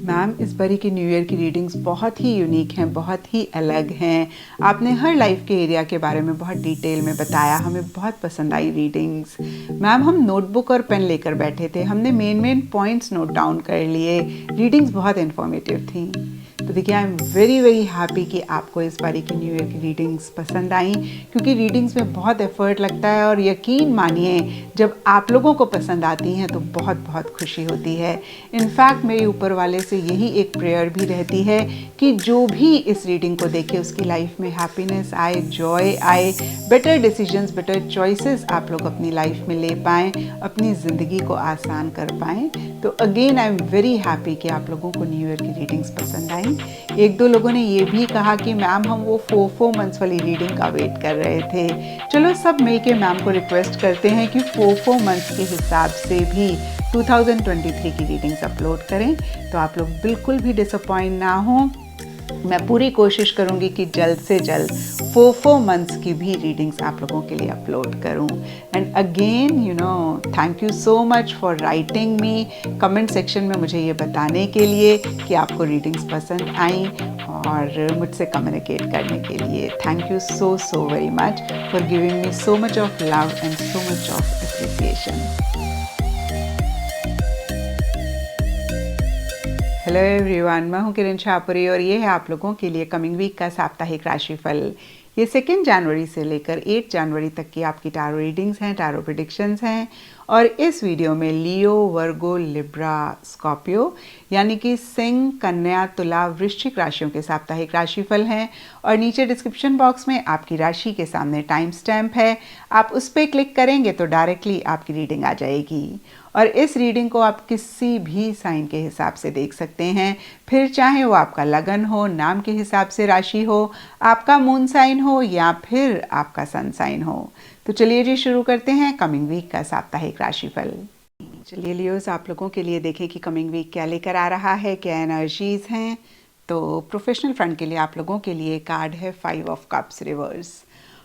Ma'am, इस बारी की न्यू ईयर की रीडिंग्स बहुत ही यूनिक हैं, बहुत ही अलग हैं। आपने हर लाइफ के एरिया के बारे में बहुत डिटेल में बताया, हमें बहुत पसंद आई रीडिंग्स। मैम, हम नोटबुक और पेन लेकर बैठे थे, हमने मेन पॉइंट्स नोट डाउन कर लिए। रीडिंग्स बहुत इन्फॉर्मेटिव थी। तो देखिए, I am very very happy कि आपको इस बारी की न्यू ईयर की रीडिंग्स पसंद आई, क्योंकि रीडिंग्स में बहुत एफर्ट लगता है और यकीन मानिए जब आप लोगों को पसंद आती हैं तो बहुत बहुत खुशी होती है। इनफैक्ट मेरे ऊपर वाले से यही एक प्रेयर भी रहती है कि जो भी इस रीडिंग को देखे उसकी लाइफ में हैप्पीनेस आए, जॉय आए, बेटर डिसीजंस, बेटर चॉइसेस आप लोग अपनी लाइफ में ले पाएँ, अपनी ज़िंदगी को आसान कर पाएँ। तो again I am very happy कि आप लोगों को न्यू ईयर की रीडिंग्स पसंद आई। एक दो लोगों ने ये भी कहा कि मैम हम वो 4 मंथ्स वाली रीडिंग का वेट कर रहे थे। चलो सब मिल के मैम को रिक्वेस्ट करते हैं कि 4 मंथ्स के हिसाब से भी 2023 की रीडिंग्स अपलोड करें, तो आप लोग बिल्कुल भी डिसअपॉइंट ना हो। मैं पूरी कोशिश करूंगी कि जल्द से जल्द 4 मंथ्स की भी रीडिंग्स आप लोगों के लिए अपलोड करूं। And again thank you so much for writing me comment section में मुझे ये बताने के लिए कि आपको रीडिंग्स पसंद आई और मुझसे कम्युनिकेट करने के लिए। Thank you so very much for giving me so much of love and so much of appreciation. Hello everyone, मैं हूं किरण शाहपुरी और ये है आप लोगों के लिए कमिंग वीक का साप्ताहिक राशिफल। ये 2 जनवरी से लेकर 8 जनवरी तक की आपकी टारो रीडिंग्स हैं, टारो प्रेडिक्शंस हैं। और इस वीडियो में लियो, वर्गो, लिब्रा, स्कॉर्पियो यानी कि सिंह, कन्या, तुला, वृश्चिक राशियों के साप्ताहिक राशिफल हैं। और नीचे डिस्क्रिप्शन बॉक्स में आपकी राशि के सामने टाइम स्टैम्प है, आप उस पर क्लिक करेंगे तो डायरेक्टली आपकी रीडिंग आ जाएगी। और इस रीडिंग को आप किसी भी साइन के हिसाब से देख सकते हैं, फिर चाहे वो आपका लगन हो, नाम के हिसाब से राशि हो, आपका मून साइन हो या फिर आपका सन साइन हो। तो चलिए जी शुरू करते हैं कमिंग वीक का साप्ताहिक राशिफल। चलिए लियोस, आप लोगों के लिए देखें कि कमिंग वीक क्या लेकर आ रहा है, क्या एनर्जीज हैं। तो प्रोफेशनल फ्रंट के लिए आप लोगों के लिए कार्ड है 5 ऑफ कप्स रिवर्स।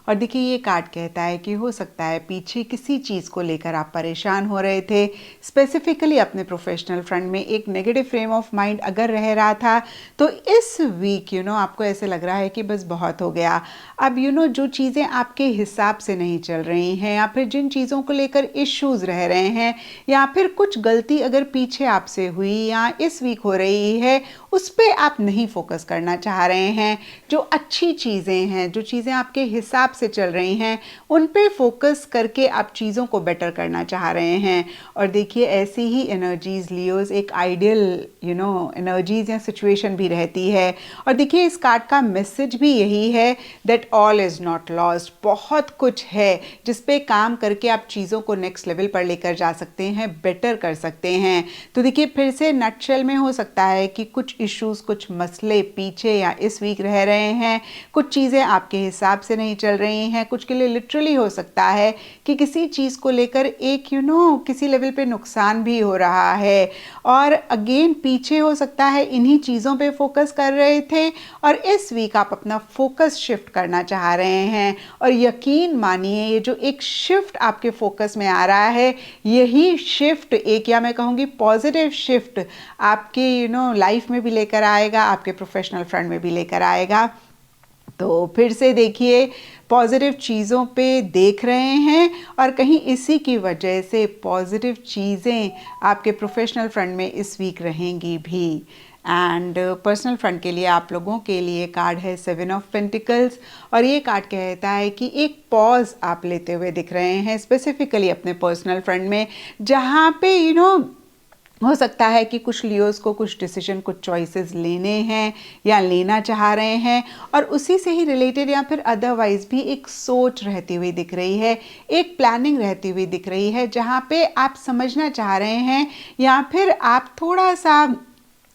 और देखिए, ये कार्ड कहता है कि हो सकता है पीछे किसी चीज़ को लेकर आप परेशान हो रहे थे, स्पेसिफिकली अपने प्रोफेशनल फ्रंट में एक नेगेटिव फ्रेम ऑफ माइंड अगर रह रहा था तो इस वीक आपको ऐसे लग रहा है कि बस बहुत हो गया। अब जो चीज़ें आपके हिसाब से नहीं चल रही हैं या फिर जिन चीज़ों को लेकर इश्यूज़ रह रहे हैं या फिर कुछ गलती अगर पीछे आपसे हुई या इस वीक हो रही है, उस पर आप नहीं फोकस करना चाह रहे हैं। जो अच्छी चीज़ें हैं, जो चीज़ें आपके हिसाब से चल रही हैं, उन पे फोकस करके आप चीज़ों को बेटर करना चाह रहे हैं। और देखिए, ऐसी ही एनर्जीज लियोज एक आइडियल एनर्जीज या सिचुएशन भी रहती है। और देखिए, इस कार्ड का मैसेज भी यही है that all is not lost. बहुत कुछ है जिस पे काम करके आप चीज़ों को नेक्स्ट लेवल पर लेकर जा सकते हैं, बेटर कर सकते हैं। तो देखिए, फिर से नटशेल में हो सकता है कि कुछ इश्यूज, कुछ मसले पीछे या इस वीक रह रहे हैं, कुछ चीज़ें आपके हिसाब से नहीं चल रही हैं, कुछ के लिए लिटरली हो सकता है कि किसी चीज़ को लेकर एक किसी लेवल पे नुकसान भी हो रहा है। और अगेन पीछे हो सकता है इन्हीं चीज़ों पे फोकस कर रहे थे और इस वीक आप अपना फोकस शिफ्ट करना चाह रहे हैं। और यकीन मानिए, ये जो एक शिफ्ट आपके फोकस में आ रहा है, यही शिफ्ट एक, या मैं कहूँगी पॉजिटिव शिफ्ट, आपके लाइफ में भी लेकर आएगा, आपके प्रोफेशनल फ्रंट में भी लेकर आएगा। तो फिर से देखिए, पॉजिटिव चीज़ों पे देख रहे हैं और कहीं इसी की वजह से पॉजिटिव चीज़ें आपके प्रोफेशनल फ्रंट में इस वीक रहेंगी भी। एंड पर्सनल फ्रंट के लिए आप लोगों के लिए कार्ड है 7 ऑफ पेंटिकल्स। और ये कार्ड कहता है कि एक पॉज आप लेते हुए दिख रहे हैं, स्पेसिफिकली अपने पर्सनल फ्रंट में, जहाँ पे हो सकता है कि कुछ लियोस को कुछ डिसीजन, कुछ चॉइसेस लेने हैं या लेना चाह रहे हैं और उसी से ही रिलेटेड या फिर अदरवाइज भी एक सोच रहती हुई दिख रही है, एक प्लानिंग रहती हुई दिख रही है, जहाँ पे आप समझना चाह रहे हैं या फिर आप थोड़ा सा,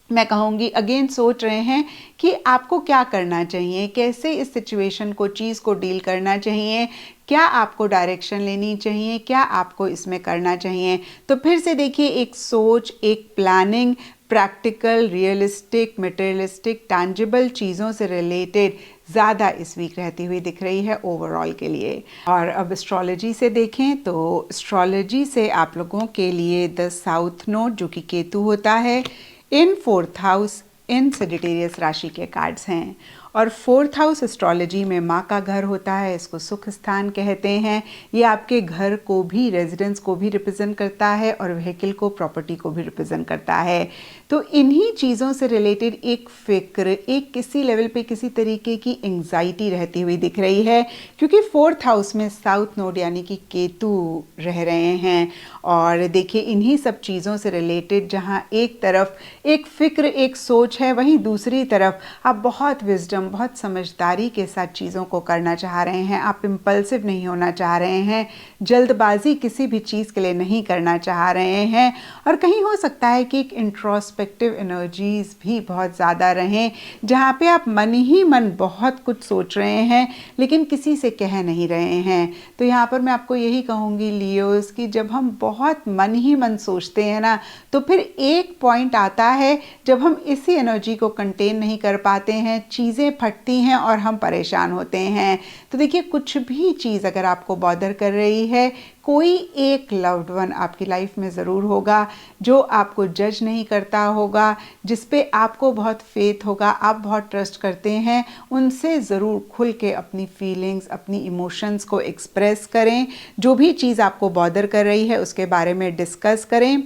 मैं कहूँगी अगेन, सोच रहे हैं कि आपको क्या करना चाहिए, कैसे इस सिचुएशन को, चीज़ को डील करना चाहिए, क्या आपको डायरेक्शन लेनी चाहिए, क्या आपको इसमें करना चाहिए। तो फिर से देखिए, एक सोच, एक planning, practical, realistic, materialistic, tangible चीज़ों से रिलेटेड ज़्यादा इस वीक रहती हुई दिख रही है ओवरऑल के लिए। और अब एस्ट्रोलॉजी से देखें तो एस्ट्रोलॉजी से आप लोगों के लिए द साउथ नोड, जो कि केतु होता है, इन 4th हाउस इन सेजिटेरियस राशि के कार्ड्स हैं। और 4th हाउस एस्ट्रोलॉजी में माँ का घर होता है, इसको सुख स्थान कहते हैं। ये आपके घर को भी, रेजिडेंस को भी रिप्रेजेंट करता है और व्हीकल को, प्रॉपर्टी को भी रिप्रेजेंट करता है। तो इन्हीं चीज़ों से रिलेटेड एक फिक्र, एक किसी लेवल पे किसी तरीके की एंग्जाइटी रहती हुई दिख रही है, क्योंकि 4th हाउस में साउथ नोड यानी कि केतु रह रहे हैं। और देखिए इन्हीं सब चीज़ों से रिलेटेड जहाँ एक तरफ एक फिक्र, एक सोच है, वहीं दूसरी तरफ आप बहुत विजडम, बहुत समझदारी के साथ चीज़ों को करना चाह रहे हैं। आप इम्पल्सिव नहीं होना चाह रहे हैं, जल्दबाजी किसी भी चीज़ के लिए नहीं करना चाह रहे हैं। और कहीं हो सकता है कि एक इंट्रोस्पेक्टिव एनर्जीज भी बहुत ज़्यादा रहें, जहाँ पे आप मन ही मन बहुत कुछ सोच रहे हैं लेकिन किसी से कह नहीं रहे हैं। तो यहाँ पर मैं आपको यही कहूँगी लियोस कि जब हम बहुत मन ही मन सोचते हैं ना, तो फिर एक पॉइंट आता है जब हम इसी एनर्जी को कंटेन नहीं कर पाते हैं, चीज़ें फटती हैं और हम परेशान होते हैं। तो देखिए कुछ भी चीज़ अगर आपको बॉदर कर रही है, कोई एक लव्ड वन आपकी लाइफ में ज़रूर होगा जो आपको जज नहीं करता होगा, जिस पे आपको बहुत फेथ होगा, आप बहुत ट्रस्ट करते हैं। उनसे ज़रूर खुल के अपनी फीलिंग्स, अपनी इमोशंस को एक्सप्रेस करें। जो भी चीज़ आपको बॉदर कर रही है उसके बारे में डिस्कस करें।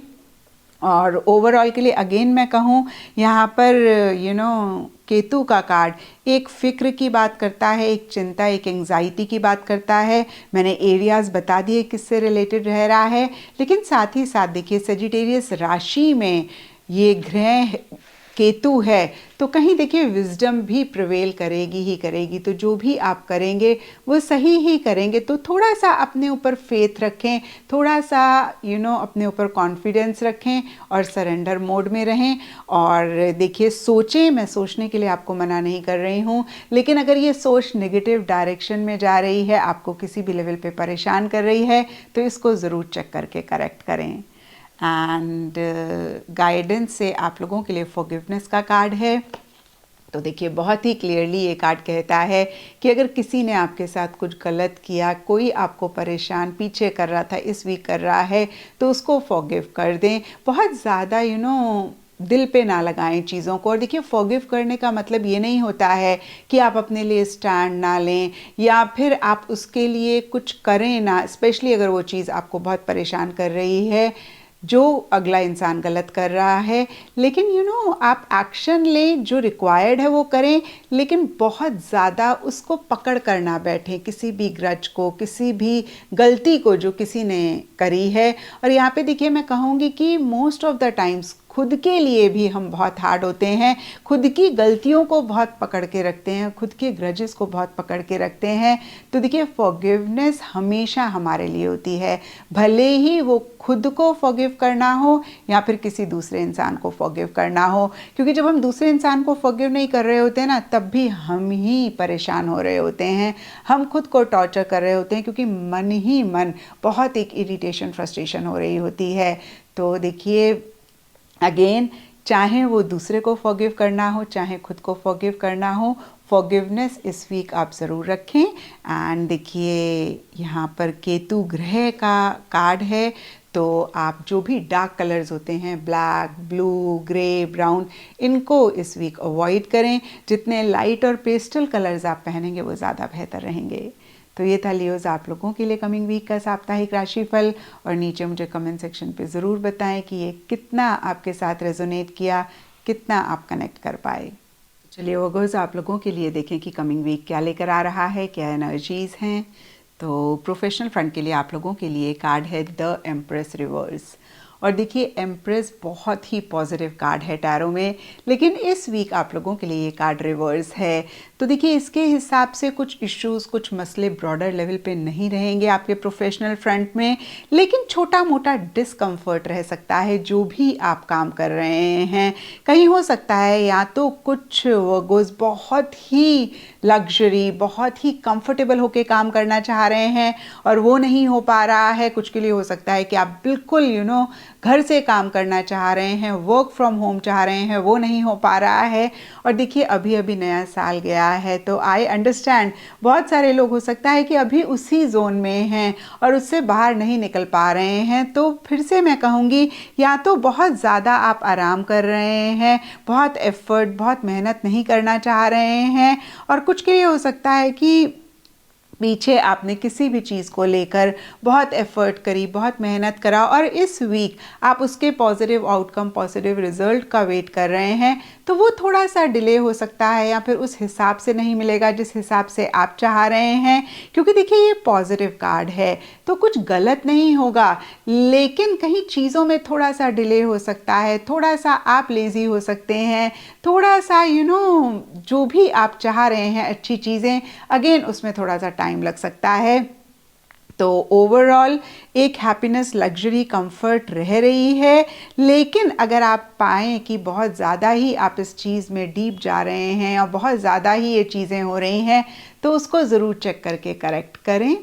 और ओवरऑल के लिए अगेन मैं कहूँ, यहाँ पर केतु का कार्ड एक फ़िक्र की बात करता है, एक चिंता, एक एंग्जाइटी की बात करता है। मैंने एरियाज़ बता दिए किससे रिलेटेड रह रहा है, लेकिन साथ ही साथ देखिए सेजिटेरियस राशि में ये ग्रह केतु है, तो कहीं देखिए विजडम भी प्रिवेल करेगी ही करेगी। तो जो भी आप करेंगे वो सही ही करेंगे। तो थोड़ा सा अपने ऊपर फेथ रखें, थोड़ा सा अपने ऊपर कॉन्फिडेंस रखें और सरेंडर मोड में रहें। और देखिए सोचें, मैं सोचने के लिए आपको मना नहीं कर रही हूँ, लेकिन अगर ये सोच नेगेटिव डायरेक्शन में जा रही है, आपको किसी भी लेवल पे परेशान कर रही है, तो इसको ज़रूर चेक करके करेक्ट करें। एंड गाइडेंस से आप लोगों के लिए फॉरगिवनेस का कार्ड है। तो देखिए बहुत ही क्लियरली ये कार्ड कहता है कि अगर किसी ने आपके साथ कुछ गलत किया, कोई आपको परेशान पीछे कर रहा था, इस वीक कर रहा है, तो उसको फॉरगिव कर दें। बहुत ज़्यादा दिल पे ना लगाएं चीज़ों को। और देखिए फॉरगिव करने का मतलब ये नहीं होता है कि आप अपने लिए स्टैंड ना लें या फिर आप उसके लिए कुछ करें ना, स्पेशली अगर वो चीज़ आपको बहुत परेशान कर रही है, जो अगला इंसान गलत कर रहा है। लेकिन आप एक्शन लें, जो रिक्वायर्ड है वो करें, लेकिन बहुत ज़्यादा उसको पकड़ कर ना बैठें, किसी भी ग्रज को, किसी भी गलती को जो किसी ने करी है। और यहाँ पे देखिए मैं कहूँगी कि मोस्ट ऑफ द टाइम्स खुद के लिए भी हम बहुत हार्ड होते हैं, खुद की गलतियों को बहुत पकड़ के रखते हैं, खुद के ग्रजेस को बहुत पकड़ के रखते हैं। तो देखिए फॉरगिवनेस हमेशा हमारे लिए होती है, भले ही वो खुद को फॉरगिव करना हो या फिर किसी दूसरे इंसान को फॉरगिव करना हो। क्योंकि जब हम दूसरे इंसान को फॉरगिव नहीं कर रहे होते ना, तब भी हम ही परेशान हो रहे होते हैं, हम खुद को टॉर्चर कर रहे होते हैं, क्योंकि मन ही मन बहुत एक इरिटेशन, फ्रस्ट्रेशन हो रही होती है। तो देखिए अगेन, चाहे वो दूसरे को फॉरगिव करना हो, चाहे खुद को फॉरगिव करना हो, फॉरगिवनेस इस वीक आप ज़रूर रखें। एंड देखिए यहाँ पर केतु ग्रह का कार्ड है, तो आप जो भी डार्क कलर्स होते हैं, ब्लैक, ब्लू, ग्रे, ब्राउन, इनको इस वीक अवॉइड करें। जितने लाइट और पेस्टल कलर्स आप पहनेंगे वो ज़्यादा बेहतर रहेंगे। तो ये था लियोज़ आप लोगों के लिए कमिंग वीक का साप्ताहिक राशिफल। और नीचे मुझे कमेंट सेक्शन पे ज़रूर बताएं कि ये कितना आपके साथ रेजोनेट किया, कितना आप कनेक्ट कर पाए। चलिए वर्गोज़ आप लोगों के लिए देखें कि कमिंग वीक क्या लेकर आ रहा है, क्या एनर्जीज़ हैं। तो प्रोफेशनल फ्रंट के लिए आप लोगों के लिए कार्ड है द एम्प्रेस रिवर्स। और देखिए एम्प्रेस बहुत ही पॉजिटिव कार्ड है टैरो में, लेकिन इस वीक आप लोगों के लिए ये कार्ड रिवर्स है। तो देखिए इसके हिसाब से कुछ इश्यूज़, कुछ मसले ब्रॉडर लेवल पे नहीं रहेंगे आपके प्रोफेशनल फ्रंट में, लेकिन छोटा मोटा डिस्कम्फर्ट रह सकता है जो भी आप काम कर रहे हैं। कहीं हो सकता है या तो कुछ वर्गोज़ बहुत ही लग्जरी, बहुत ही कंफर्टेबल होके काम करना चाह रहे हैं और वो नहीं हो पा रहा है। कुछ के लिए हो सकता है कि आप बिल्कुल घर से काम करना चाह रहे हैं, वर्क फ्रॉम होम चाह रहे हैं, वो नहीं हो पा रहा है। और देखिए अभी अभी नया साल गया है, तो आई अंडरस्टैंड बहुत सारे लोग हो सकता है कि अभी उसी जोन में हैं और उससे बाहर नहीं निकल पा रहे हैं। तो फिर से मैं कहूँगी, या तो बहुत ज़्यादा आप आराम कर रहे हैं, बहुत एफर्ट, बहुत मेहनत नहीं करना चाह रहे हैं, और कुछ के लिए हो सकता है कि पीछे आपने किसी भी चीज़ को लेकर बहुत एफर्ट करी, बहुत मेहनत करा, और इस वीक आप उसके पॉजिटिव आउटकम, पॉजिटिव रिजल्ट का वेट कर रहे हैं, तो वो थोड़ा सा डिले हो सकता है या फिर उस हिसाब से नहीं मिलेगा जिस हिसाब से आप चाह रहे हैं। क्योंकि देखिए ये पॉजिटिव कार्ड है, तो कुछ गलत नहीं होगा, लेकिन कहीं चीज़ों में थोड़ा सा डिले हो सकता है, थोड़ा सा आप लेज़ी हो सकते हैं, थोड़ा सा जो भी आप चाह रहे हैं अच्छी चीज़ें, अगेन उसमें थोड़ा सा टाइम लग सकता है। तो ओवरऑल एक हैप्पीनेस, लग्जरी, कंफर्ट रह रही है, लेकिन अगर आप पाएँ कि बहुत ज़्यादा ही आप इस चीज़ में डीप जा रहे हैं और बहुत ज़्यादा ही ये चीज़ें हो रही हैं, तो उसको ज़रूर चेक करके करेक्ट करें।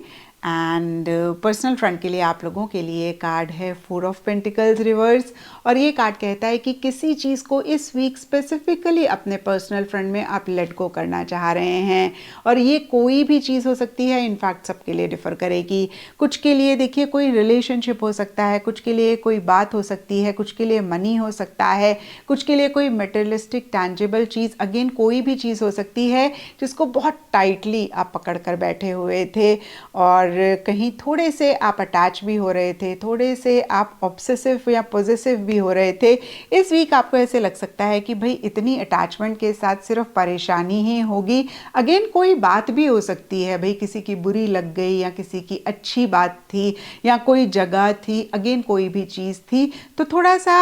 एंड पर्सनल फ्रंट के लिए आप लोगों के लिए कार्ड है 4 ऑफ पेंटिकल्स रिवर्स, और ये कार्ड कहता है कि किसी चीज़ को इस वीक स्पेसिफिकली अपने पर्सनल फ्रंट में आप लेट गो करना चाह रहे हैं, और ये कोई भी चीज़ हो सकती है, इनफैक्ट सबके लिए डिफ़र करेगी। कुछ के लिए देखिए कोई रिलेशनशिप हो सकता है, कुछ के लिए कोई बात हो सकती है, कुछ के लिए मनी हो सकता है, कुछ के लिए कोई मटेरियलिस्टिक टैंजिबल चीज़, अगेन कोई भी चीज़ हो सकती है जिसको बहुत टाइटली आप पकड़ कर बैठे हुए थे, और कहीं थोड़े से आप अटैच भी हो रहे थे, थोड़े से आप ऑब्सेसिव या पॉजेसिव भी हो रहे थे। इस वीक आपको ऐसे लग सकता है कि भाई इतनी अटैचमेंट के साथ सिर्फ परेशानी ही होगी। अगेन कोई बात भी हो सकती है, भाई किसी की बुरी लग गई या किसी की अच्छी बात थी या कोई जगह थी, अगेन कोई भी चीज़ थी, तो थोड़ा सा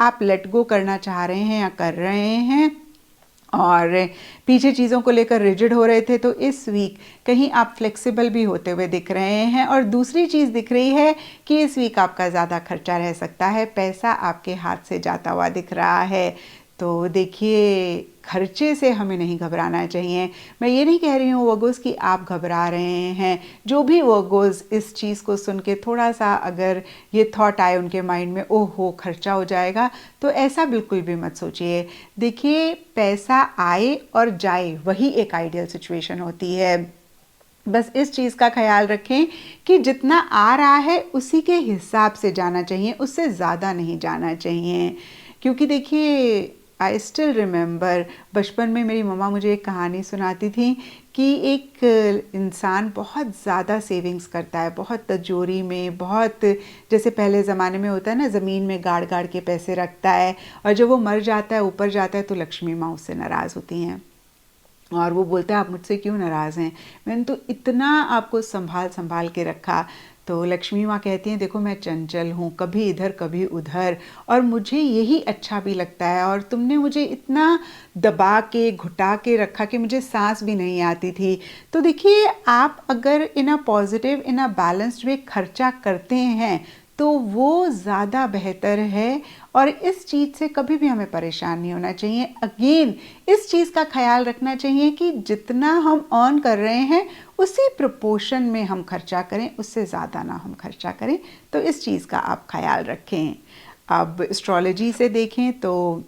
आप लेट गो करना चाह रहे हैं या कर रहे हैं, और पीछे चीज़ों को लेकर रिजिड हो रहे थे, तो इस वीक कहीं आप फ्लेक्सिबल भी होते हुए दिख रहे हैं। और दूसरी चीज़ दिख रही है कि इस वीक आपका ज़्यादा खर्चा रह सकता है, पैसा आपके हाथ से जाता हुआ दिख रहा है। तो देखिए खर्चे से हमें नहीं घबराना चाहिए। मैं ये नहीं कह रही हूँ वर्गोज़ कि आप घबरा रहे हैं। जो भी वर्गोज़ इस चीज़ को सुन के थोड़ा सा अगर ये थॉट आए उनके माइंड में, ओह हो खर्चा हो जाएगा, तो ऐसा बिल्कुल भी मत सोचिए। देखिए पैसा आए और जाए वही एक आइडियल सिचुएशन होती है। बस इस चीज़ का ख्याल रखें कि जितना आ रहा है उसी के हिसाब से जाना चाहिए, उससे ज़्यादा नहीं जाना चाहिए। क्योंकि देखिए आई स्टिल रिमेंबर, बचपन में मेरी मम्मा मुझे एक कहानी सुनाती थी कि एक इंसान बहुत ज़्यादा सेविंग्स करता है, बहुत तिजोरी में, बहुत जैसे पहले ज़माने में होता है ना, ज़मीन में गाड़ गाड़ के पैसे रखता है, और जब वो मर जाता है, ऊपर जाता है, तो लक्ष्मी माँ उससे नाराज़ होती हैं और वो बोलते हैं आप मुझसे क्यों नाराज़ हैं, मैंने तो इतना आपको संभाल संभाल के रखा। तो लक्ष्मी माँ कहती हैं देखो मैं चंचल हूँ, कभी इधर कभी उधर, और मुझे यही अच्छा भी लगता है, और तुमने मुझे इतना दबा के घुटा के रखा कि मुझे सांस भी नहीं आती थी। तो देखिए आप अगर इन a positive, in a balanced way खर्चा करते हैं तो वो ज़्यादा बेहतर है, और इस चीज़ से कभी भी हमें परेशान नहीं होना चाहिए। अगेन इस चीज़ का ख्याल रखना चाहिए कि जितना हम अर्न कर रहे हैं उसी प्रोपोर्शन में हम खर्चा करें, उससे ज़्यादा ना हम खर्चा करें। तो इस चीज़ का आप ख्याल रखें। अब एस्ट्रोलॉजी से देखें तो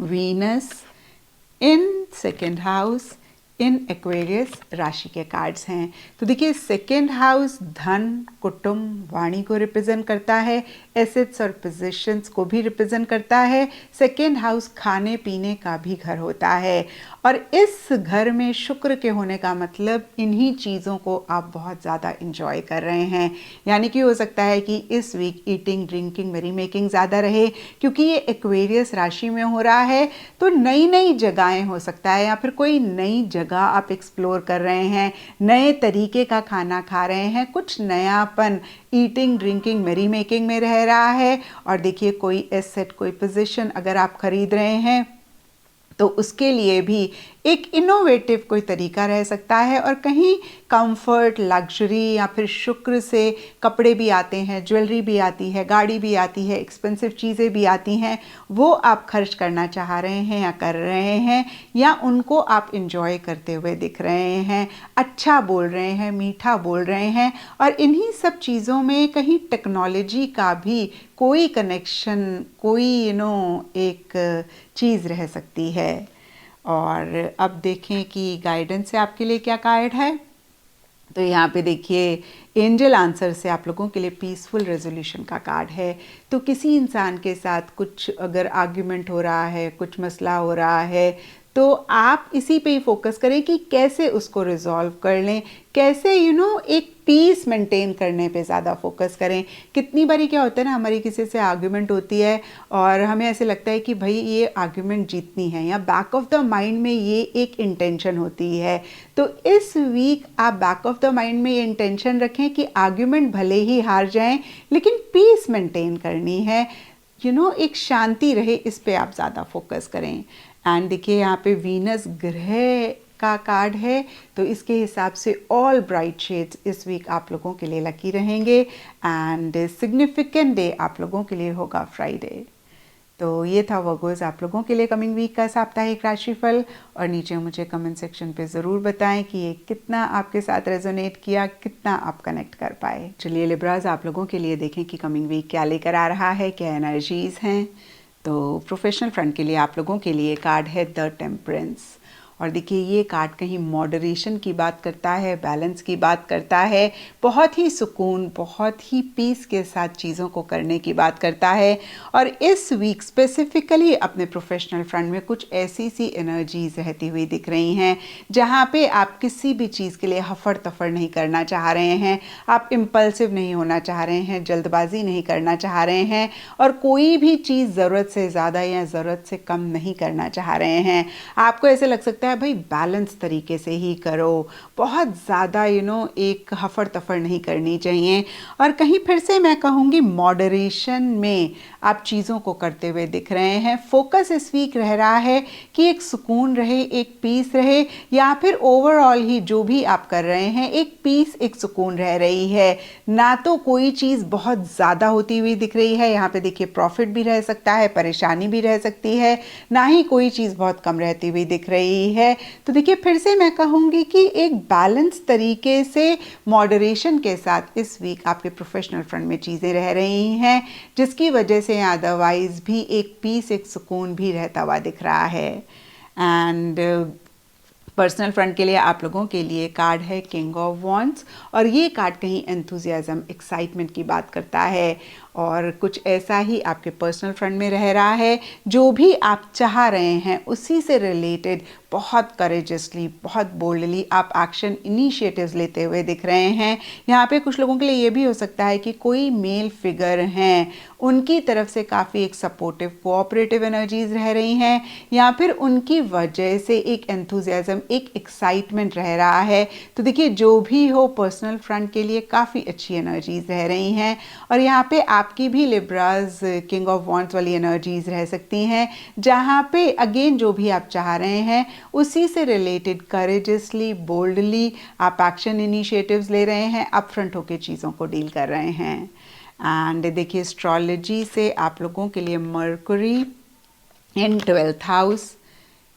Venus in second house in Aquarius राशि के कार्ड्स हैं। तो देखिए सेकेंड हाउस धन, कुटुंब, वाणी को रिप्रेजेंट करता है, एसेट्स और पोजीशंस को भी रिप्रेजेंट करता है। सेकेंड हाउस खाने पीने का भी घर होता है, और इस घर में शुक्र के होने का मतलब इन्हीं चीज़ों को आप बहुत ज़्यादा इंजॉय कर रहे हैं। यानी कि हो सकता है कि इस वीक ईटिंग, ड्रिंकिंग, मेरी मेकिंग ज़्यादा रहे, क्योंकि ये एक्वेरियस राशि में हो रहा है। तो नई नई जगहें हो सकता है, या फिर कोई नई जगह आप एक्सप्लोर कर रहे हैं, नए तरीके का खाना खा रहे हैं, कुछ नयापन ईटिंग, ड्रिंकिंग, मेरी मेकिंग में रह रहा है। और देखिए कोई एसेट, कोई पोजीशन अगर आप खरीद रहे हैं तो उसके लिए भी एक इनोवेटिव कोई तरीका रह सकता है। और कहीं कंफर्ट, लग्जरी या फिर शुक्र से कपड़े भी आते हैं, ज्वेलरी भी आती है, गाड़ी भी आती है, एक्सपेंसिव चीज़ें भी आती हैं, वो आप खर्च करना चाह रहे हैं या कर रहे हैं, या उनको आप इंजॉय करते हुए दिख रहे हैं, अच्छा बोल रहे हैं, मीठा बोल रहे हैं। और इन्हीं सब चीज़ों में कहीं टेक्नोलॉजी का भी कोई कनेक्शन, कोई एक चीज़ रह सकती है। और अब देखें कि गाइडेंस से आपके लिए क्या कार्ड है। तो यहाँ पे देखिए एंजल आंसर से आप लोगों के लिए पीसफुल रेजोल्यूशन का कार्ड है। तो किसी इंसान के साथ कुछ अगर आर्ग्यूमेंट हो रहा है, कुछ मसला हो रहा है, तो आप इसी पे ही फोकस करें कि कैसे उसको रिजॉल्व कर लें, कैसे एक पीस मेंटेन करने पे ज़्यादा फोकस करें। कितनी बारी क्या होता है ना, हमारी किसी से आर्ग्यूमेंट होती है और हमें ऐसे लगता है कि भाई ये आर्ग्यूमेंट जीतनी है, या बैक ऑफ द माइंड में ये एक इंटेंशन होती है। तो इस वीक आप बैक ऑफ द माइंड में ये इंटेंशन रखें कि आर्ग्यूमेंट भले ही हार जाएं लेकिन पीस मेंटेन करनी है, एक शांति रहे, इस पे आप ज़्यादा फोकस करें। एंड देखिए यहाँ पे वीनस ग्रह का कार्ड है, तो इसके हिसाब से ऑल ब्राइट शेड्स इस वीक आप लोगों के लिए लकी रहेंगे। एंड सिग्निफिकेंट डे आप लोगों के लिए होगा फ्राइडे। तो ये था वर्गोस आप लोगों के लिए कमिंग वीक का साप्ताहिक राशिफल। और नीचे मुझे कमेंट सेक्शन पे ज़रूर बताएं कि ये कितना आपके साथ रेजोनेट किया, कितना आप कनेक्ट कर पाए। चलिए लिब्राज आप लोगों के लिए देखें कि कमिंग वीक क्या लेकर आ रहा है, क्या एनर्जीज़ हैं। तो प्रोफेशनल फ्रंट के लिए आप लोगों के लिए कार्ड है द टेम्परेंस। और देखिए ये कार्ड कहीं मॉडरेशन की बात करता है, बैलेंस की बात करता है, बहुत ही सुकून, बहुत ही पीस के साथ चीज़ों को करने की बात करता है। और इस वीक स्पेसिफिकली अपने प्रोफेशनल फ्रंट में कुछ ऐसी सी एनर्जीज रहती हुई दिख रही हैं जहाँ पे आप किसी भी चीज़ के लिए हफड़ तफड़ नहीं करना चाह रहे हैं, आप इम्पल्सिव नहीं होना चाह रहे हैं, जल्दबाजी नहीं करना चाह रहे हैं, और कोई भी चीज़ ज़रूरत से ज़्यादा या ज़रूरत से कम नहीं करना चाह रहे हैं। आपको ऐसे लग सकता है भाई बैलेंस तरीके से ही करो, बहुत ज़्यादा एक हफड़ तफड़ नहीं करनी चाहिए। और कहीं फिर से मैं कहूँगी मॉडरेशन में आप चीज़ों को करते हुए दिख रहे हैं। फोकस इस वीक रह रहा है कि एक सुकून रहे, एक पीस रहे, या फिर ओवरऑल ही जो भी आप कर रहे हैं एक पीस, एक सुकून रह रही है। ना तो कोई चीज़ बहुत ज़्यादा होती हुई दिख रही है, यहाँ पे देखिए प्रॉफिट भी रह सकता है, परेशानी भी रह सकती है, ना ही कोई चीज़ बहुत कम रहती हुई दिख रही है। तो देखिए फिर से मैं कहूँगी कि एक बैलेंस तरीके से मॉडरेशन के साथ इस वीक आपके प्रोफेशनल फ्रंट में चीज़ें रह रही हैं, जिसकी वजह से अदरवाइज भी एक पीस, एक सुकून भी रहता हुआ दिख रहा है। एंड पर्सनल फ्रंट के लिए आप लोगों के लिए कार्ड है किंग ऑफ वॉन्ड्स। और ये कार्ड कहीं एंथुजियाज्म, एक्साइटमेंट की बात करता है, और कुछ ऐसा ही आपके पर्सनल फ्रंट में रह रहा है। जो भी आप चाह रहे हैं उसी से रिलेटेड बहुत करेजसली, बहुत बोल्डली आप एक्शन इनिशिएटिव्स लेते हुए दिख रहे हैं। यहाँ पे कुछ लोगों के लिए ये भी हो सकता है कि कोई मेल फिगर हैं, उनकी तरफ से काफ़ी एक सपोर्टिव, कोऑपरेटिव एनर्जीज रह रही हैं, या फिर उनकी वजह से एक एंथुजियाज्म, एक एक्साइटमेंट रह रहा है। तो देखिए जो भी हो पर्सनल फ्रंट के लिए काफ़ी अच्छी एनर्जीज रह रही हैं। और यहाँ पे आपकी भी लिब्राज किंग ऑफ वॉन्ड्स वाली एनर्जीज रह सकती हैं, जहाँ पे अगेन जो भी आप चाह रहे हैं उसी से रिलेटेड करेजसली, बोल्डली आप एक्शन इनिशिएटिव्स ले रहे हैं, अपफ्रंट होकर चीज़ों को डील कर रहे हैं। एंड देखिए एस्ट्रोलॉजी से आप लोगों के लिए Mercury in 12th house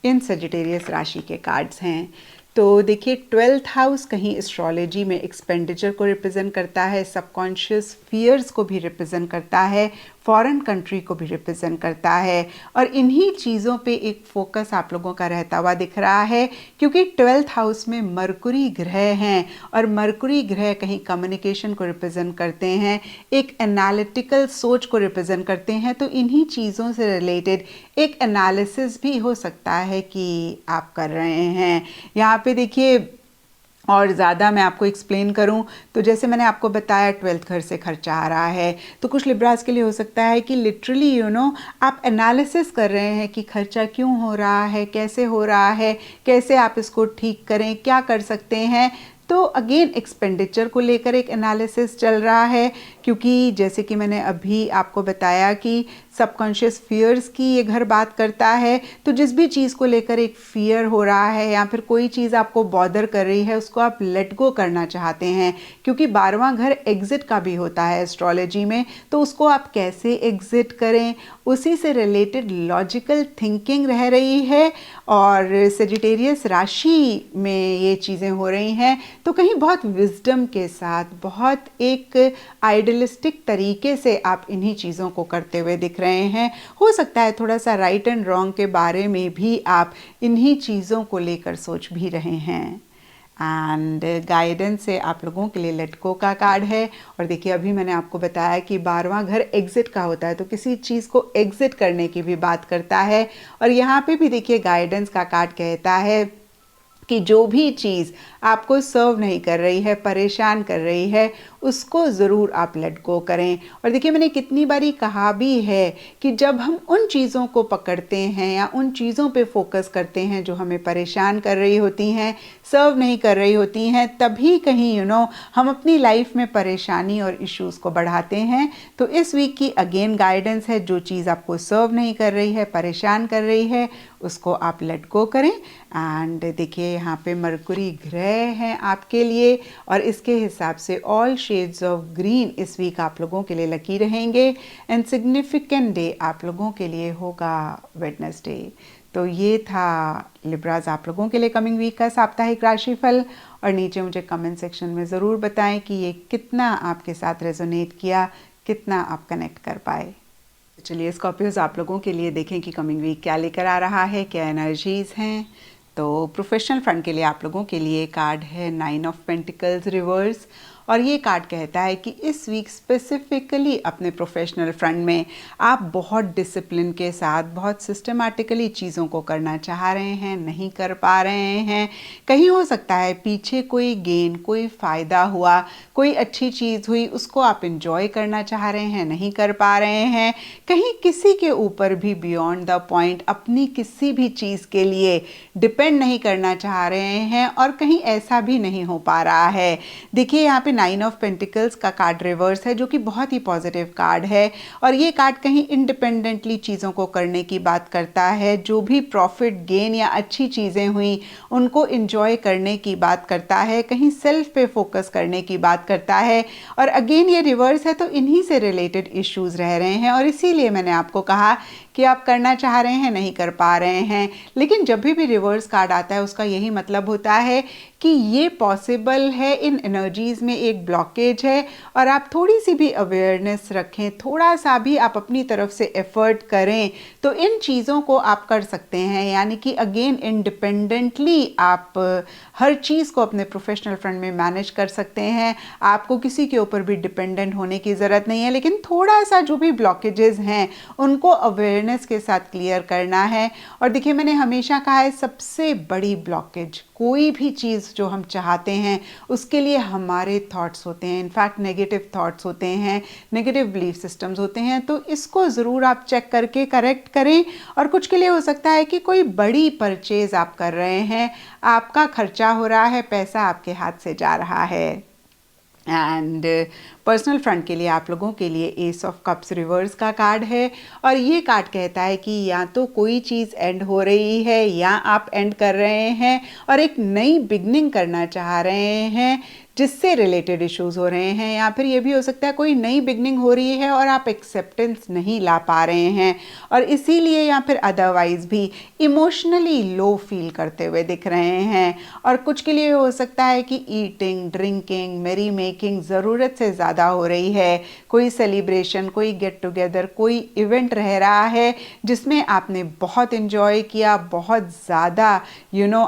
in Sagittarius राशि के कार्ड्स हैं। तो देखिए 12th हाउस कहीं एस्ट्रोलॉजी में एक्सपेंडिचर को रिप्रेजेंट करता है, सबकॉन्शियस फियर्स को भी रिप्रेजेंट करता है, फॉरेन कंट्री को भी रिप्रेजेंट करता है। और इन्हीं चीज़ों पे एक फोकस आप लोगों का रहता हुआ दिख रहा है, क्योंकि 12th हाउस में मरकुरी ग्रह हैं, और मरकुरी ग्रह कहीं कम्युनिकेशन को रिप्रेजेंट करते हैं, एक एनालिटिकल सोच को रिप्रेजेंट करते हैं। तो इन्हीं चीज़ों से रिलेटेड एक एनालिसिस भी हो सकता है कि आप कर रहे हैं। यहाँ पे देखिए और ज़्यादा मैं आपको एक्सप्लेन करूं तो जैसे मैंने आपको बताया 12th घर से खर्चा आ रहा है, तो कुछ लिब्रास के लिए हो सकता है कि लिटरली आप एनालिसिस कर रहे हैं कि खर्चा क्यों हो रहा है, कैसे हो रहा है, कैसे आप इसको ठीक करें, क्या कर सकते हैं। तो अगेन एक्सपेंडिचर को लेकर एक एनालिसिस चल रहा है, क्योंकि जैसे कि मैंने अभी आपको बताया कि सबकॉन्शियस फियर्स की ये घर बात करता है। तो जिस भी चीज़ को लेकर एक फियर हो रहा है या फिर कोई चीज़ आपको बॉदर कर रही है, उसको आप लेट गो करना चाहते हैं, क्योंकि 12वां घर एग्जिट का भी होता है एस्ट्रोलॉजी में। तो उसको आप कैसे एग्जिट करें, उसी से रिलेटेड लॉजिकल थिंकिंग रह रही है। और सेजिटेरियस राशि में ये चीज़ें हो रही हैं, तो कहीं बहुत विजडम के साथ, बहुत एक आइडियलिस्टिक तरीके से आप इन्हीं चीज़ों को करते हुए दिख रहे हैं। हो सकता है थोड़ा सा राइट एंड रॉन्ग के बारे में भी आप इन्हीं चीज़ों को लेकर सोच भी रहे हैं। एंड गाइडेंस से आप लोगों के लिए लेट गो का कार्ड है। और देखिए, अभी मैंने आपको बताया कि 12वां घर एग्जिट का होता है, तो किसी चीज़ को एग्जिट करने की भी बात करता है। और यहाँ पे भी देखिए गाइडेंस का कार्ड कहता है कि जो भी चीज़ आपको सर्व नहीं कर रही है, परेशान कर रही है, उसको ज़रूर आप लेट गो करें। और देखिए, मैंने कितनी बारी कहा भी है कि जब हम उन चीज़ों को पकड़ते हैं या उन चीज़ों पे फोकस करते हैं जो हमें परेशान कर रही होती हैं, सर्व नहीं कर रही होती हैं, तभी कहीं हम अपनी लाइफ में परेशानी और इश्यूज़ को बढ़ाते हैं। तो इस वीक की अगेन गाइडेंस है, जो चीज़ आपको सर्व नहीं कर रही है, परेशान कर रही है, उसको आप लेट गो करें। एंड देखिए, यहाँ पे मरकुरी ग्रह हैं आपके लिए, और इसके हिसाब से ऑल शेड्स ऑफ ग्रीन इस वीक आप लोगों के लिए लकी रहेंगे। एंड सिग्निफिकेंट डे आप लोगों के लिए होगा वेडनेसडे। तो ये था लिब्राज आप लोगों के लिए कमिंग वीक का साप्ताहिक राशिफल। और नीचे मुझे कमेंट सेक्शन में ज़रूर बताएं कि ये कितना आपके साथ रेजोनेट किया, कितना आप कनेक्ट कर पाए। चलिए स्कॉर्पियोज, आप लोगों के लिए देखें कि कमिंग वीक क्या लेकर आ रहा है, क्या एनर्जीज़ हैं। तो प्रोफेशनल फ्रंट के लिए आप लोगों के लिए कार्ड है 9 ऑफ पेंटिकल्स रिवर्स। और ये कार्ड कहता है कि इस वीक स्पेसिफिकली अपने प्रोफेशनल फ्रंट में आप बहुत डिसिप्लिन के साथ, बहुत सिस्टमैटिकली चीज़ों को करना चाह रहे हैं, नहीं कर पा रहे हैं। कहीं हो सकता है पीछे कोई गेन, कोई फ़ायदा हुआ, कोई अच्छी चीज़ हुई, उसको आप इंजॉय करना चाह रहे हैं, नहीं कर पा रहे हैं। कहीं किसी के ऊपर भी बियॉन्ड द पॉइंट अपनी किसी भी चीज़ के लिए डिपेंड नहीं करना चाह रहे हैं, और कहीं ऐसा भी नहीं हो पा रहा है। देखिए, यहाँ पे 9 ऑफ पेंटिकल्स का कार्ड रिवर्स है, जो कि बहुत ही पॉजिटिव कार्ड है। और ये कार्ड कहीं इंडिपेंडेंटली चीज़ों को करने की बात करता है। जो भी प्रॉफिट गेन या अच्छी चीज़ें हुई, उनको इंजॉय करने की बात करता है, कहीं सेल्फ पे फोकस करने की बात करता है। और अगेन ये रिवर्स है, तो इन्हीं से रिलेटेड इश्यूज रह रहे हैं। और इसीलिए मैंने आपको कहा कि आप करना चाह रहे हैं, नहीं कर पा रहे हैं। लेकिन जब भी रिवर्स कार्ड आता है, उसका यही मतलब होता है कि ये पॉसिबल है, इन एनर्जीज़ में एक ब्लॉकेज है, और आप थोड़ी सी भी अवेयरनेस रखें, थोड़ा सा भी आप अपनी तरफ से एफर्ट करें, तो इन चीज़ों को आप कर सकते हैं। यानी कि अगेन इंडिपेंडेंटली आप हर चीज़ को अपने प्रोफेशनल फ्रंट में मैनेज कर सकते हैं। आपको किसी के ऊपर भी डिपेंडेंट होने की ज़रूरत नहीं है, लेकिन थोड़ा सा जो भी ब्लॉकेजेस हैं, उनको अवेयरनेस के साथ क्लियर करना है। और देखिए, मैंने हमेशा कहा है, सबसे बड़ी ब्लॉकेज कोई भी चीज़ जो हम चाहते हैं, उसके लिए हमारे थॉट्स होते हैं। इनफैक्ट नेगेटिव थॉट्स होते हैं, नेगेटिव बिलीफ सिस्टम्स होते हैं। तो इसको ज़रूर आप चेक करके करेक्ट करें। और कुछ के लिए हो सकता है कि कोई बड़ी परचेज आप कर रहे हैं, आपका खर्चा हो रहा है, पैसा आपके हाथ से जा रहा है। एंड पर्सनल फ्रंट के लिए आप लोगों के लिए एस ऑफ कप्स रिवर्स का कार्ड है। और ये कार्ड कहता है कि या तो कोई चीज़ एंड हो रही है, या आप एंड कर रहे हैं और एक नई बिगनिंग करना चाह रहे हैं, जिससे रिलेटेड इश्यूज हो रहे हैं। या फिर ये भी हो सकता है कोई नई बिगनिंग हो रही है और आप एक्सेप्टेंस नहीं ला पा रहे हैं, और इसीलिए या फिर अदरवाइज भी इमोशनली लो फील करते हुए दिख रहे हैं। और कुछ के लिए हो सकता है कि ईटिंग, ड्रिंकिंग, मेरी मेकिंग ज़रूरत से ज़्यादा हो रही है। कोई सेलिब्रेशन, कोई गेट टुगेदर, कोई इवेंट रह रहा है जिसमें आपने बहुत इन्जॉय किया, बहुत ज़्यादा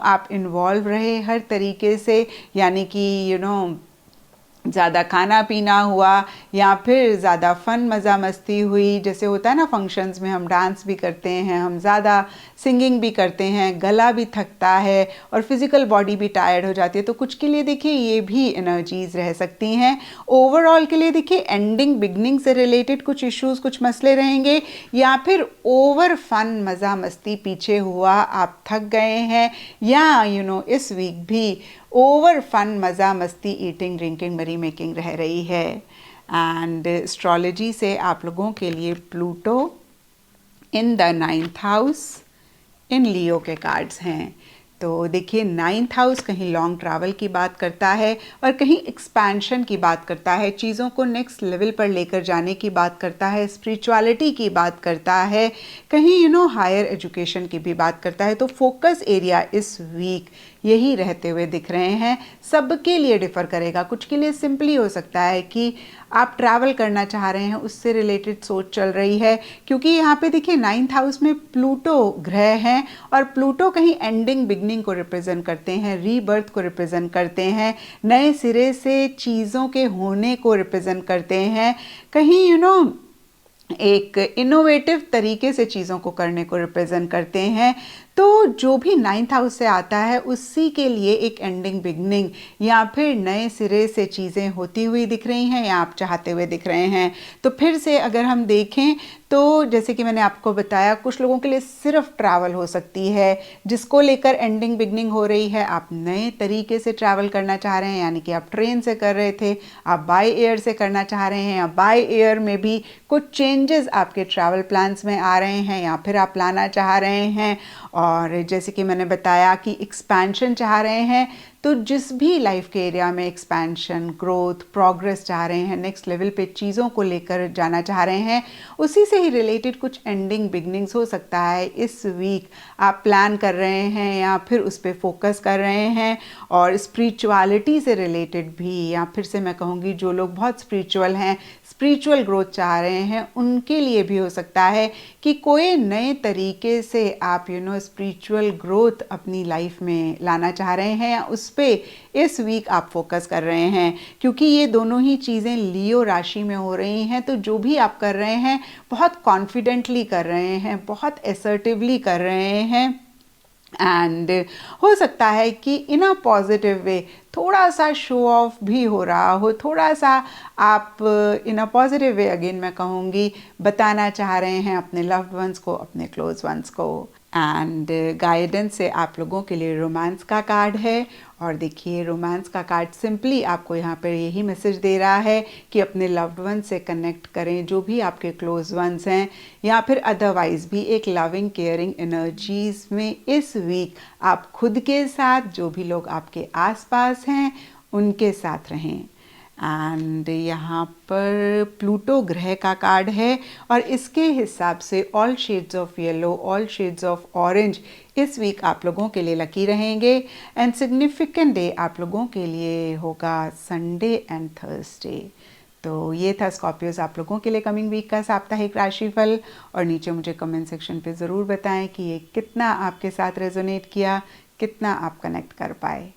आप इन्वॉल्व रहे हर तरीके से। यानी कि ज़्यादा खाना पीना हुआ, या फिर ज़्यादा फ़न मज़ा मस्ती हुई। जैसे होता है ना, फंक्शंस में हम डांस भी करते हैं, हम ज़्यादा सिंगिंग भी करते हैं, गला भी थकता है और फिज़िकल बॉडी भी टायर्ड हो जाती है। तो कुछ के लिए देखिए ये भी एनर्जीज़ रह सकती हैं। ओवरऑल के लिए देखिए एंडिंग बिगनिंग से रिलेटेड कुछ इश्यूज़, कुछ मसले रहेंगे, या फिर ओवर फन मज़ा मस्ती पीछे हुआ, आप थक गए हैं, या इस वीक भी ओवर फन मज़ा मस्ती, ईटिंग, ड्रिंकिंग, मरी मेकिंग रह रही है। एंड एस्ट्रोलॉजी से आप लोगों के लिए Pluto in the 9th house in Leo के कार्ड्स हैं। तो देखिए 9th हाउस कहीं लॉन्ग ट्रैवल की बात करता है और कहीं एक्सपेंशन की बात करता है, चीज़ों को नेक्स्ट लेवल पर लेकर जाने की बात करता है, स्पिरिचुअलिटी की बात करता है, कहीं हायर एजुकेशन की भी बात करता है। तो फोकस एरिया इस वीक यही रहते हुए दिख रहे हैं। सबके लिए डिफ़र करेगा, कुछ के लिए सिंपली हो सकता है कि आप ट्रैवल करना चाह रहे हैं, उससे रिलेटेड सोच चल रही है, क्योंकि यहाँ पे देखिए 9th हाउस में प्लूटो ग्रह हैं और प्लूटो कहीं एंडिंग बिगनिंग को रिप्रेजेंट करते हैं, रीबर्थ को रिप्रेजेंट करते हैं, नए सिरे से चीज़ों के होने को रिप्रेजेंट करते हैं, कहीं एक इनोवेटिव तरीके से चीज़ों को करने को रिप्रेजेंट करते हैं। तो जो भी 9th हाउस से आता है उसी के लिए एक एंडिंग बिगनिंग या फिर नए सिरे से चीज़ें होती हुई दिख रही हैं या आप चाहते हुए दिख रहे हैं। तो फिर से अगर हम देखें तो जैसे कि मैंने आपको बताया, कुछ लोगों के लिए सिर्फ ट्रैवल हो सकती है, जिसको लेकर एंडिंग बिगनिंग हो रही है। आप नए तरीके से ट्रैवल करना चाह रहे हैं, यानी कि आप ट्रेन से कर रहे थे, आप बाय एयर से करना चाह रहे हैं, या बाय एयर में भी कुछ चेंजेस आपके ट्रैवल प्लान्स में आ रहे हैं या फिर आप लाना चाह रहे हैं। और जैसे कि मैंने बताया कि एक्सपेंशन चाह रहे हैं, तो जिस भी लाइफ के एरिया में एक्सपेंशन, ग्रोथ, प्रोग्रेस चाह रहे हैं, नेक्स्ट लेवल पे चीज़ों को लेकर जाना चाह रहे हैं, उसी से ही रिलेटेड कुछ एंडिंग बिगनिंग्स हो सकता है। इस वीक आप प्लान कर रहे हैं या फिर उस पर फोकस कर रहे हैं। और स्पिरिचुअलिटी से रिलेटेड भी, या फिर से मैं कहूँगी जो लोग बहुत स्पिरिचुअल हैं, स्पिरिचुअल ग्रोथ चाह रहे हैं, उनके लिए भी हो सकता है कि कोई नए तरीके से आप स्पिरिचुअल ग्रोथ अपनी लाइफ में लाना चाह रहे हैं, या उस पे इस वीक आप फोकस कर रहे हैं। क्योंकि ये दोनों ही चीज़ें लियो राशि में हो रही हैं, तो जो भी आप कर रहे हैं बहुत कॉन्फिडेंटली कर रहे हैं, बहुत असर्टिवली कर रहे हैं। एंड हो सकता है कि इन अ पॉजिटिव वे थोड़ा सा शो ऑफ भी हो रहा हो, थोड़ा सा आप इन अ पॉजिटिव वे, अगेन मैं कहूँगी, बताना चाह रहे हैं अपने लव्ड वंस को, अपने क्लोज वंस को। एंड गाइडेंस से आप लोगों के लिए रोमांस का कार्ड है। और देखिए रोमांस का कार्ड सिंपली आपको यहाँ पर यही मैसेज दे रहा है कि अपने लव्ड वन से कनेक्ट करें, जो भी आपके क्लोज वंस हैं, या फिर अदरवाइज भी एक लविंग केयरिंग एनर्जीज में इस वीक आप खुद के साथ, जो भी लोग आपके आसपास हैं, उनके साथ रहें। एंड यहाँ पर प्लूटो ग्रह का कार्ड है और इसके हिसाब से all shades of yellow, all shades of orange इस वीक आप लोगों के लिए लकी रहेंगे। एंड सिग्निफिकेंट डे आप लोगों के लिए होगा संडे एंड थर्सडे। तो ये था स्कॉर्पियोज आप लोगों के लिए कमिंग वीक का साप्ताहिक राशिफल। और नीचे मुझे कमेंट सेक्शन पे ज़रूर बताएं कि ये कितना आपके साथ रेजोनेट किया, कितना आप कनेक्ट कर पाए।